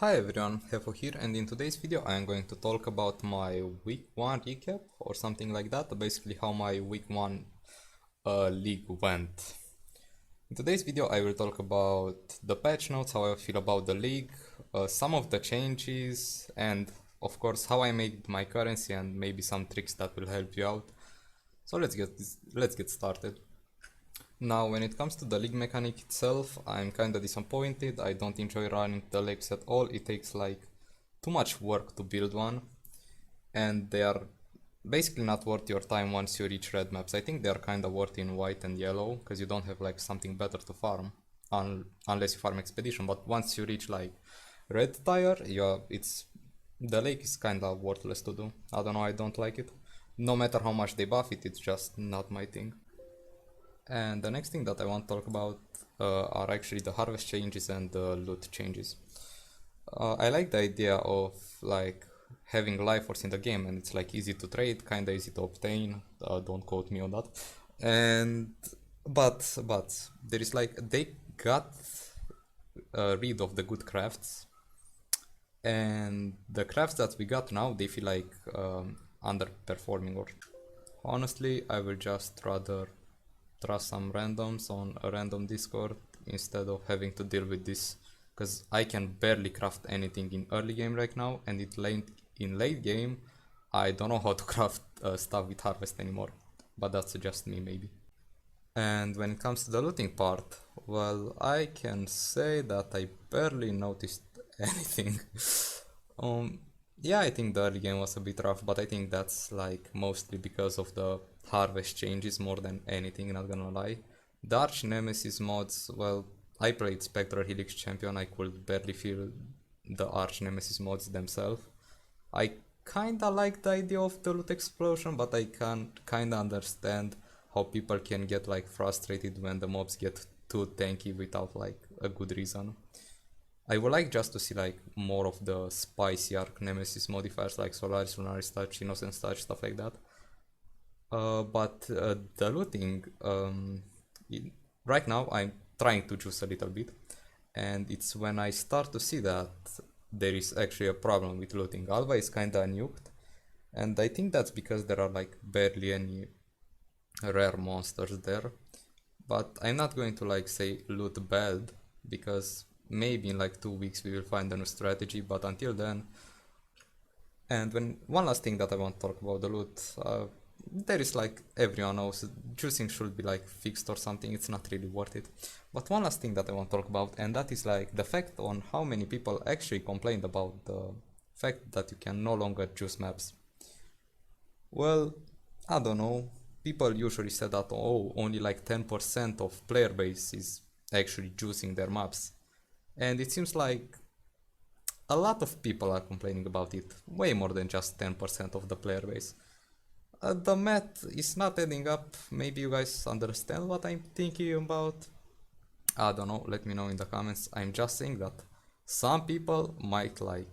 Hi everyone, Hefo here, and in today's video I am going to talk about my week 1 recap or something like that, basically how my week 1 league went. In today's video I will talk about the patch notes, how I feel about the league, some of the changes, and of course how I made my currency and maybe some tricks that will help you out. So let's get started. Now, when it comes to the league mechanic itself, I'm kinda disappointed. I don't enjoy running the leagues at all. It takes like too much work to build one, and they are basically not worth your time once you reach red maps. I think they are kinda worth in white and yellow, because you don't have like something better to farm, unless you farm expedition. But once you reach like red tier, the lake is kinda worthless to do. I don't know, I don't like it. No matter how much they buff it, it's just not my thing. And the next thing that I want to talk about are actually the harvest changes and the loot changes. I like the idea of like having life force in the game, and it's like easy to trade, kinda easy to obtain. Don't quote me on that. And but there is like they got rid of the good crafts, and the crafts that we got now they feel like underperforming. Or honestly, I will just rather trust some randoms on a random Discord instead of having to deal with this, because I can barely craft anything in early game right now, and in late game I don't know how to craft stuff with harvest anymore, but that's just me maybe. And when it comes to the looting part, well, I can say that I barely noticed anything. um yeah, I think the early game was a bit rough, but I think that's like mostly because of the harvest changes more than anything, not gonna lie. The Arch Nemesis mods, well, I played Spectral Helix Champion, I could barely feel the Arch Nemesis mods themselves. I kinda like the idea of the loot explosion, but I can kinda understand how people can get like frustrated when the mobs get too tanky without like a good reason. I would like just to see like more of the spicy arc nemesis modifiers like Solaris, Lunaris Touch, Innocence Touch, stuff like that. But the looting, right now I'm trying to juice a little bit, and it's when I start to see that there is actually a problem with looting. Alva is kinda nuked, and I think that's because there are like barely any rare monsters there. But I'm not going to like say loot bad, because maybe in like 2 weeks we will find a new strategy, but until then. And one last thing that I want to talk about the loot, there is like everyone knows juicing should be like fixed or something, it's not really worth it. But one last thing that I want to talk about, and that is like the fact on how many people actually complained about the fact that you can no longer juice maps. Well, I don't know. People usually say that, oh, only like 10% of player base is actually juicing their maps. And it seems like a lot of people are complaining about it, way more than just 10% of the player base. The math is not adding up. Maybe you guys understand what I'm thinking about. I don't know, let me know in the comments. I'm just saying that some people might like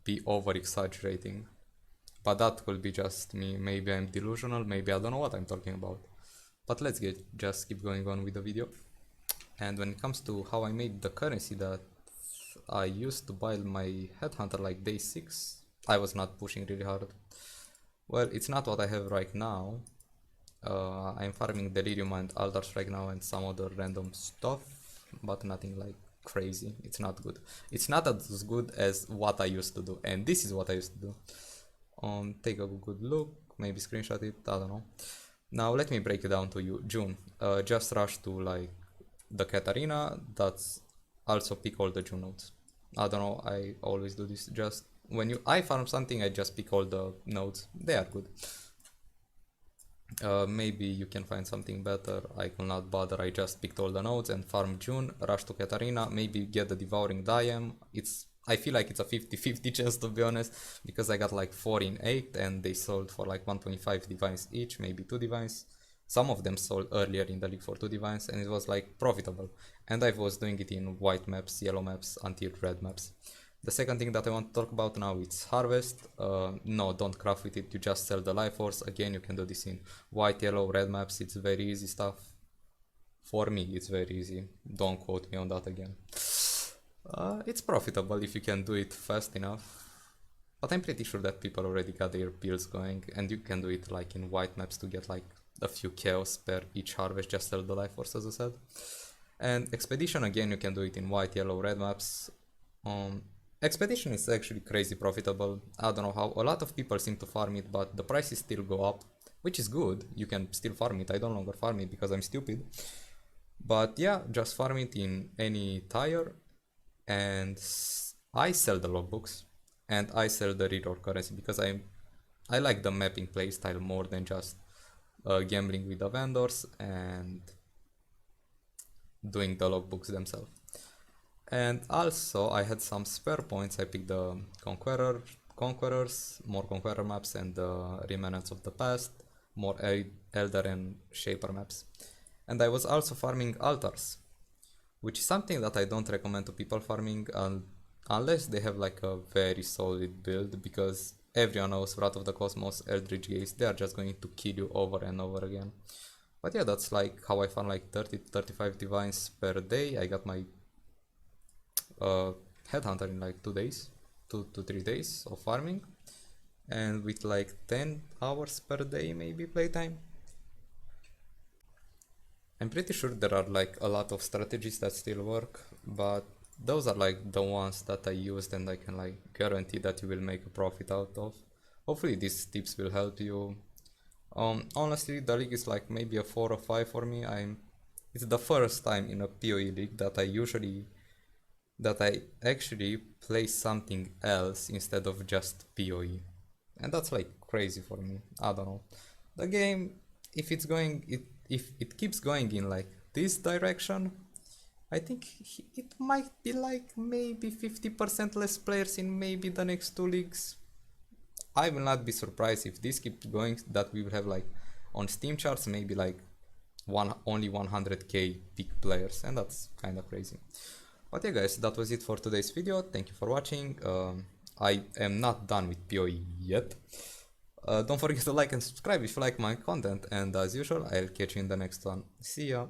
be over exaggerating, but that will be just me. Maybe I'm delusional, maybe I don't know what I'm talking about. But just keep going on with the video. And when it comes to how I made the currency that I used to buy my headhunter like day 6, I was not pushing really hard. Well, it's not what I have right now. I'm farming Delirium and Aldars right now and some other random stuff, but nothing like crazy. It's not good. It's not as good as what I used to do, and this is what I used to do. Take a good look, maybe screenshot it, I don't know. Now let me break it down to you. June, just rush to like the Katarina, that's also pick all the June nodes. I don't know, I always do this. Just when I farm something, I just pick all the nodes. They are good. Maybe you can find something better. I will not bother. I just picked all the nodes and farm June, rush to Katarina, maybe get the Devouring Diem. I feel like it's a 50-50 chance, to be honest, because I got like 4 in 8 and they sold for like 1.5 divines each, maybe 2 divines. Some of them sold earlier in the league for 2 divines, and it was like profitable. And I was doing it in white maps, yellow maps, until red maps. The second thing that I want to talk about now is harvest. No, don't craft with it, you just sell the life force. Again, you can do this in white, yellow, red maps, it's very easy stuff. For me, it's very easy. Don't quote me on that again. It's profitable if you can do it fast enough. But I'm pretty sure that people already got their builds going, and you can do it like in white maps to get like a few chaos per each harvest, just sell the life force as I said. And expedition again, you can do it in white, yellow, red maps. Expedition is actually crazy profitable. I don't know how a lot of people seem to farm it, but the prices still go up, which is good. You can still farm it. I don't longer farm it because I'm stupid. But yeah, just farm it in any tire, and I sell the logbooks and I sell the reroll currency because I like the mapping playstyle more than just gambling with the vendors and doing the logbooks themselves. And also I had some spare points. I picked the Conquerors, more Conqueror maps, and the Remnants of the Past, more Elder and Shaper maps. And I was also farming altars, which is something that I don't recommend to people farming unless they have like a very solid build, because everyone knows Wrath of the Cosmos, Eldritch Gaze, they are just going to kill you over and over again. But yeah, that's like how I farm like 30-35 divines per day. I got my headhunter in like 2 days, 2 to 3 days of farming, and with like 10 hours per day maybe playtime. I'm pretty sure there are like a lot of strategies that still work, but those are like the ones that I used and I can like guarantee that you will make a profit out of. Hopefully these tips will help you. Honestly, the league is like maybe a 4 or 5 for me. It's the first time in a PoE league that I actually play something else instead of just PoE. And that's like crazy for me. I don't know. The game, if it keeps going in like this direction, I think it might be like maybe 50% less players in maybe the next 2 leagues. I will not be surprised if this keeps going, that we will have like on Steam charts maybe like only 100k peak players, and that's kind of crazy. But yeah guys, that was it for today's video. Thank you for watching. I am not done with PoE yet. Don't forget to like and subscribe if you like my content, and as usual, I'll catch you in the next one. See ya!